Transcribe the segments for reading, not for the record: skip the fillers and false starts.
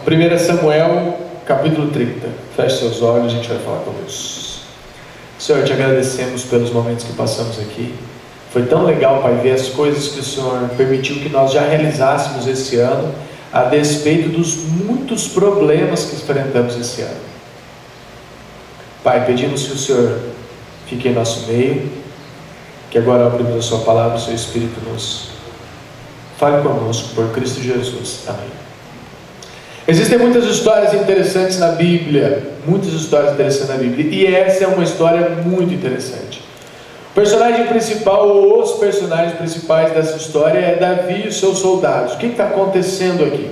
1 Samuel, capítulo 30. Feche seus olhos, a gente vai falar com Deus. Senhor, te agradecemos pelos momentos que passamos aqui. Foi tão legal, Pai, ver as coisas que o Senhor permitiu que nós já realizássemos esse ano, a despeito dos muitos problemas que enfrentamos esse ano. Pai, pedimos que o Senhor fique em nosso meio, que agora abrimos a sua palavra, o seu Espírito nos fale conosco, por Cristo Jesus. Amém. Existem muitas histórias interessantes na Bíblia, e essa é uma história muito interessante. O personagem principal, ou os personagens principais dessa história é Davi e os seus soldados. O que está acontecendo aqui?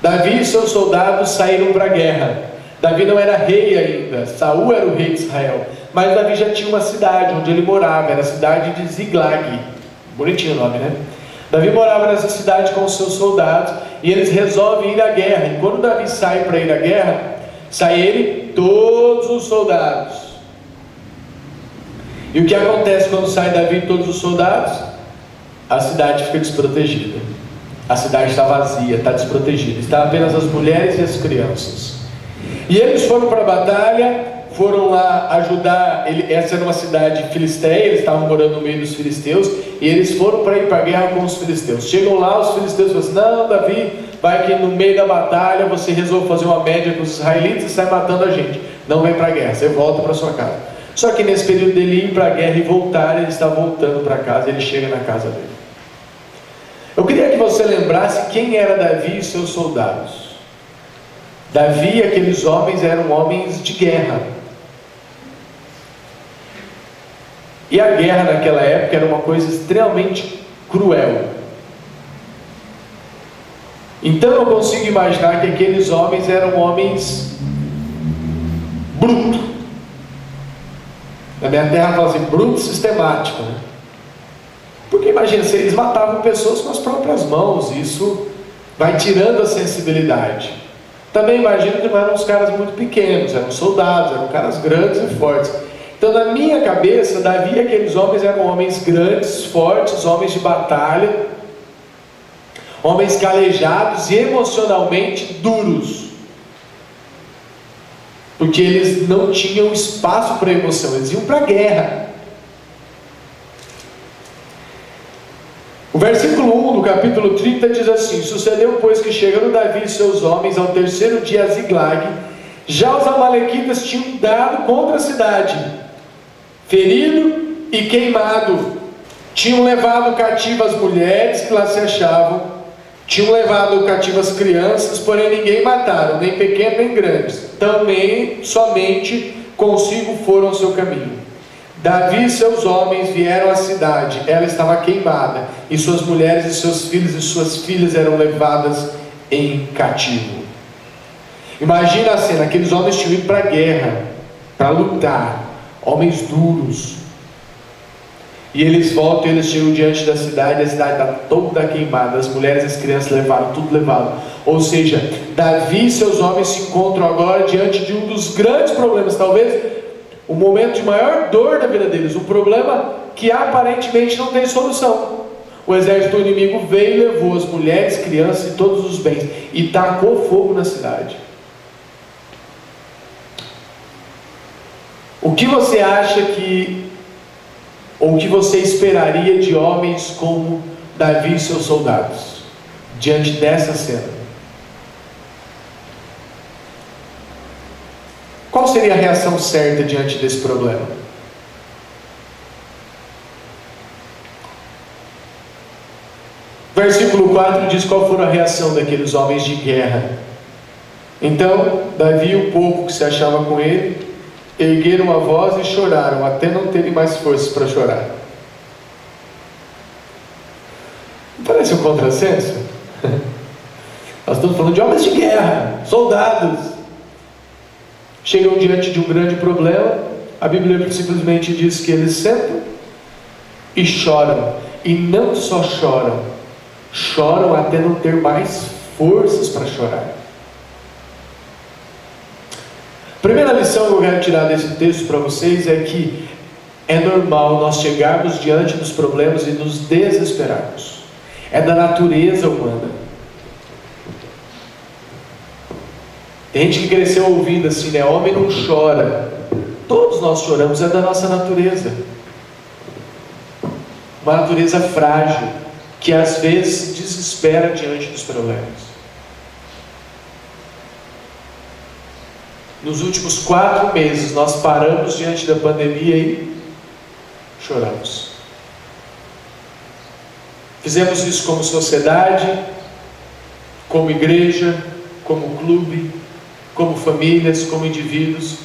Davi e seus soldados saíram para a guerra. Davi não era rei ainda, Saul era o rei de Israel, mas Davi já tinha uma cidade onde ele morava, era a cidade de Ziglag. Bonitinho o nome, né? Davi morava nessa cidade com os seus soldados, e eles resolvem ir à guerra. E quando Davi sai para ir à guerra, sai ele, todos os soldados. E o que acontece quando sai Davi e todos os soldados? A cidade fica desprotegida. A cidade está vazia, está desprotegida. Está apenas as mulheres e as crianças. E eles foram para a batalha, foram lá ajudar. Essa era uma cidade filisteia, eles estavam morando no meio dos filisteus, e eles foram para ir para a guerra com os filisteus. Chegam lá, os filisteus falam assim: não, Davi, vai que no meio da batalha você resolve fazer uma média com os israelitas e sai matando a gente. Não vem para a guerra, você volta para sua casa. Só que nesse período dele ir para a guerra e voltar, ele está voltando para casa, ele chega na casa dele. Eu queria que você lembrasse quem era Davi e seus soldados. Davi e aqueles homens eram homens de guerra. E a guerra naquela época era uma coisa extremamente cruel. Então eu consigo imaginar que aqueles homens eram homens brutos. Na minha terra fala assim, bruto sistemático, né? Porque imagina, se eles matavam pessoas com as próprias mãos, isso vai tirando a sensibilidade. Também imagino que não eram uns caras muito pequenos, eram soldados, eram caras grandes e fortes. Então na minha cabeça, Davi e aqueles homens eram homens grandes, fortes, homens de batalha, homens calejados e emocionalmente duros, porque eles não tinham espaço para emoção, eles iam para a guerra. O versículo 1 do capítulo 30 diz assim: sucedeu, pois, que chegando Davi e seus homens ao terceiro dia a Ziglag, já os amalequitas tinham dado contra a cidade, ferido e queimado. Tinham levado cativo as mulheres que lá se achavam, tinham levado cativo as crianças, porém ninguém mataram, nem pequeno nem grandes. Também somente consigo foram ao seu caminho. Davi e seus homens vieram à cidade, ela estava queimada, e suas mulheres e seus filhos e suas filhas eram levadas em cativo. Imagina a cena, aqueles homens tinham ido para a guerra, para lutar, homens duros, e eles voltam, eles chegam diante da cidade, a cidade está toda queimada, as mulheres e as crianças levaram, tudo levado. Ou seja, Davi e seus homens se encontram agora diante de um dos grandes problemas, talvez o momento de maior dor da vida deles, um problema que aparentemente não tem solução. O exército inimigo veio e levou as mulheres, crianças e todos os bens, e tacou fogo na cidade. O que você acha ou o que você esperaria de homens como Davi e seus soldados, diante dessa cena? Qual seria a reação certa diante desse problema? Versículo 4 diz qual foi a reação daqueles homens de guerra. Então Davi e o povo que se achava com ele ergueram a voz e choraram, até não terem mais forças para chorar. Não parece um contrassenso? Nós estamos falando de homens de guerra, soldados. Chegam diante de um grande problema, a Bíblia simplesmente diz que eles sentam e choram. E não só choram, choram até não ter mais forças para chorar. A primeira lição que eu quero tirar desse texto para vocês é que é normal nós chegarmos diante dos problemas e nos desesperarmos. É da natureza humana. Tem gente que cresceu ouvindo assim, né? Homem não chora. Todos nós choramos, é da nossa natureza. Uma natureza frágil, que às vezes se desespera diante dos problemas. Nos últimos 4 meses, nós paramos diante da pandemia e choramos. Fizemos isso como sociedade, como igreja, como clube, como famílias, como indivíduos.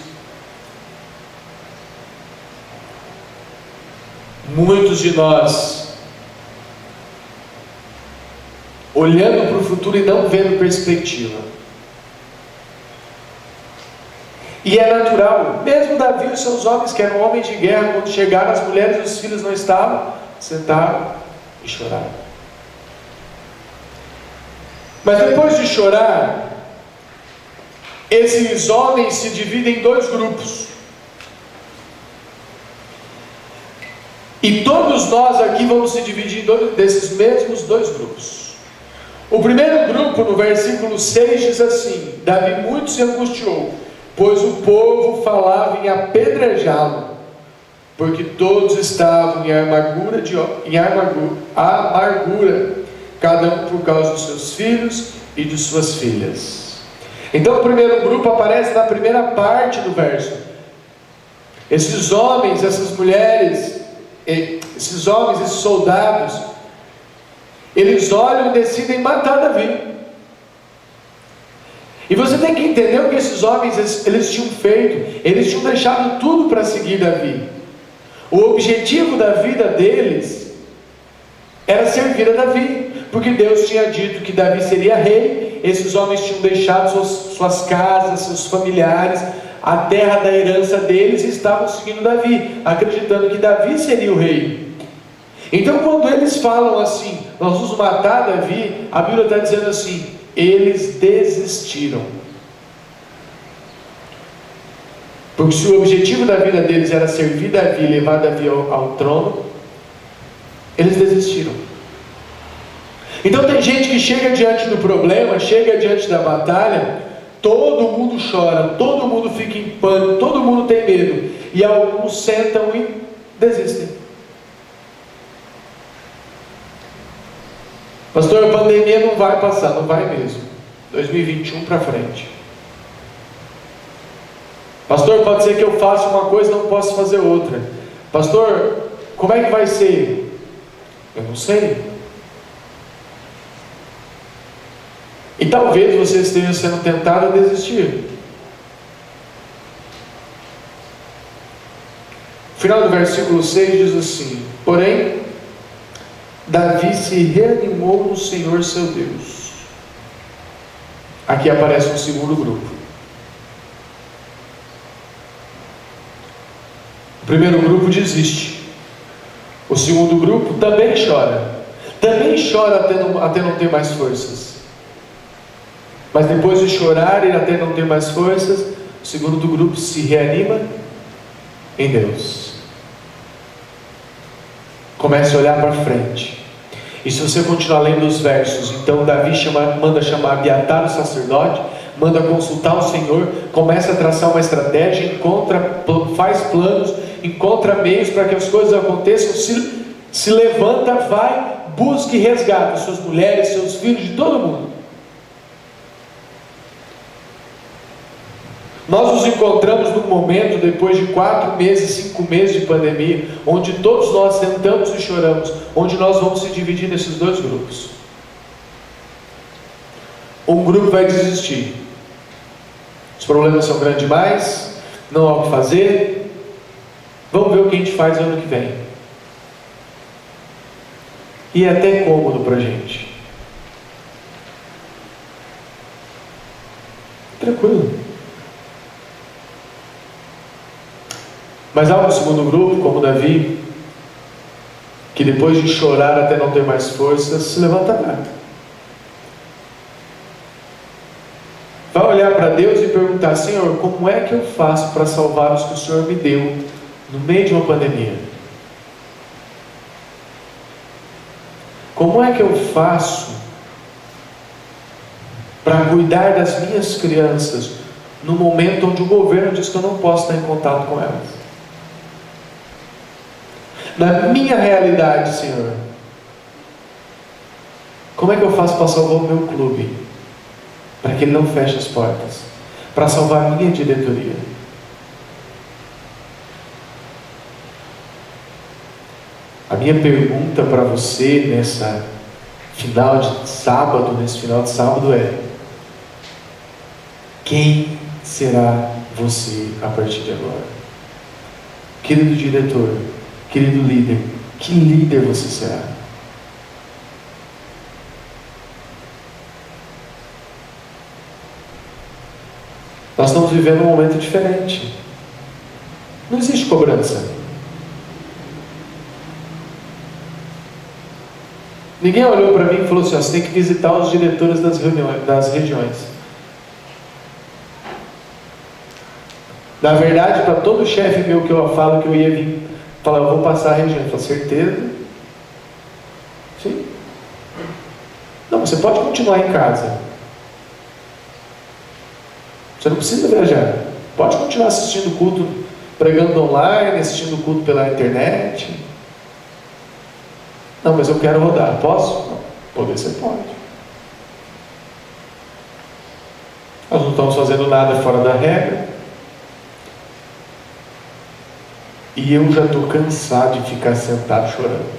Muitos de nós, olhando para o futuro e não vendo perspectiva. E é natural, mesmo Davi e os seus homens, que eram homens de guerra, quando chegaram, as mulheres e os filhos não estavam, sentaram e choraram. Mas depois de chorar, esses homens se dividem em 2 grupos. E todos nós aqui vamos se dividir em desses mesmos 2 grupos. O primeiro grupo, no versículo 6, diz assim: Davi muito se angustiou, pois o povo falava em apedrejá-lo, porque todos estavam em amargura, cada um por causa dos seus filhos e de suas filhas. Então o primeiro grupo aparece na primeira parte do verso. Esses homens, essas mulheres, esses homens, esses soldados, eles olham e decidem matar Davi. E você tem que entender o que esses homens eles tinham feito. Eles tinham deixado tudo para seguir Davi. O objetivo da vida deles era servir a Davi, porque Deus tinha dito que Davi seria rei. Esses homens tinham deixado suas casas, seus familiares, a terra da herança deles, e estavam seguindo Davi, acreditando que Davi seria o rei. Então quando eles falam assim, nós vamos matar Davi, a Bíblia está dizendo assim: eles desistiram. Porque se o objetivo da vida deles era servir Davi e levar Davi ao trono, eles desistiram. Então tem gente que chega diante do problema, chega diante da batalha, todo mundo chora, todo mundo fica em pânico, todo mundo tem medo, e alguns sentam e desistem. Pastor, a pandemia não vai passar, não vai mesmo. 2021 para frente. Pastor, pode ser que eu faça uma coisa e não posso fazer outra. Pastor, como é que vai ser? Eu não sei. E talvez você esteja sendo tentado a desistir. O final do versículo 6 diz assim: porém, Davi se reanimou no Senhor seu Deus. Aqui aparece um segundo grupo. O primeiro grupo desiste. O segundo grupo também chora. Também chora até não ter mais forças. Mas depois de chorar e até não ter mais forças, o segundo grupo se reanima em Deus. Comece a olhar para frente. E se você continuar lendo os versos, então Davi manda chamar Abiatar, o sacerdote, manda consultar o Senhor, começa a traçar uma estratégia, faz planos, encontra meios para que as coisas aconteçam, se levanta, vai, busca e resgata suas mulheres, seus filhos, de todo mundo. Nós nos encontramos num momento, depois de 4 meses, 5 meses de pandemia, onde todos nós sentamos e choramos, onde nós vamos se dividir nesses 2 grupos. Um grupo vai desistir. Os problemas são grandes demais, não há o que fazer, vamos ver o que a gente faz ano que vem. E é até cômodo para a gente. Tranquilo. Mas há um segundo grupo, como Davi, que depois de chorar até não ter mais forças, se levantará. Vai olhar para Deus e perguntar: Senhor, como é que eu faço para salvar os que o Senhor me deu no meio de uma pandemia? Como é que eu faço para cuidar das minhas crianças, no momento onde o governo diz que eu não posso estar em contato com elas. Na minha realidade, Senhor, como é que eu faço para salvar o meu clube? Para que ele não feche as portas. Para salvar a minha diretoria. A minha pergunta para você nesse final de sábado é: quem será você a partir de agora? Querido diretor, querido líder, que líder você será? Nós estamos vivendo um momento diferente. Não existe cobrança. Ninguém olhou para mim e falou assim: ó, você tem que visitar os diretores das regiões. Na verdade, para todo chefe meu que eu falo que eu ia vir falar, eu vou passar a região. Eu falo, certeza? Sim. Não, você pode continuar em casa. Você não precisa viajar. Pode continuar assistindo culto, pregando online, assistindo culto pela internet. Não, mas eu quero rodar. Posso? Não. Poder você pode. Nós não estamos fazendo nada fora da regra. E eu já estou cansado de ficar sentado chorando.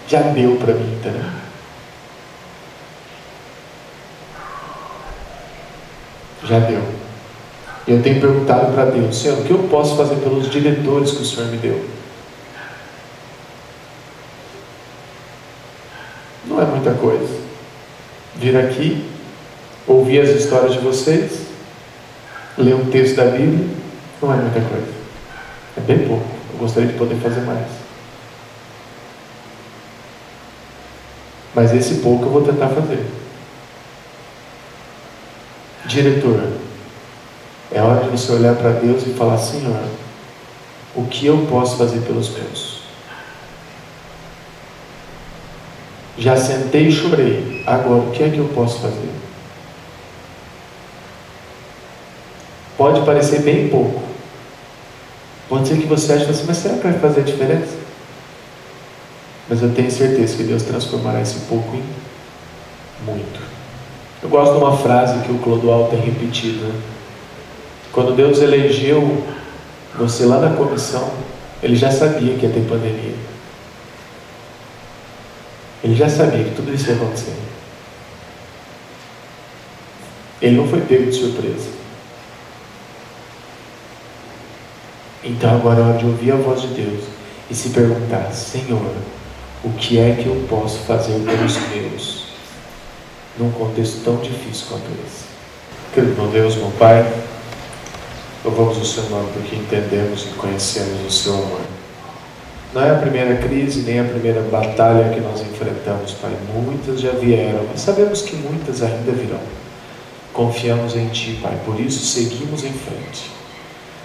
Já deu para mim, entendeu? Já deu. E eu tenho perguntado para Deus: Senhor, o que eu posso fazer pelos diretores que o Senhor me deu? Não é muita coisa. Vir aqui, ouvir as histórias de vocês, ler um texto da Bíblia, não é muita coisa. É bem pouco. Eu gostaria de poder fazer mais. Mas esse pouco eu vou tentar fazer. Diretor, é hora de você olhar para Deus e falar: Senhor, o que eu posso fazer pelos meus? Já sentei e chorei. Agora, o que é que eu posso fazer? Pode parecer bem pouco. Pode ser que você ache assim, mas será que vai fazer a diferença? Mas eu tenho certeza que Deus transformará esse pouco em muito. Eu gosto de uma frase que o Clodoaldo tem repetido, né? Quando Deus elegeu você lá na comissão, Ele já sabia que ia ter pandemia. Ele já sabia que tudo isso ia acontecer. Ele não foi pego de surpresa. Então agora é hora de ouvir a voz de Deus e se perguntar: Senhor, o que é que eu posso fazer pelos meus, num contexto tão difícil quanto esse? Querido meu Deus, meu Pai, louvamos o Seu nome porque entendemos e conhecemos o Seu amor. Não é a primeira crise, nem a primeira batalha que nós enfrentamos, Pai. Muitas já vieram, mas sabemos que muitas ainda virão. Confiamos em Ti, Pai, por isso seguimos em frente.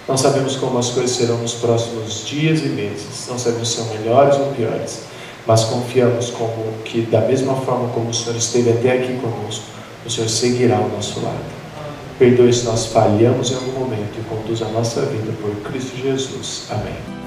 Não sabemos como as coisas serão nos próximos dias e meses, não sabemos se são melhores ou piores, mas confiamos que da mesma forma como o Senhor esteve até aqui conosco, o Senhor seguirá ao nosso lado. Perdoe se nós falhamos em algum momento e conduza a nossa vida por Cristo Jesus. Amém.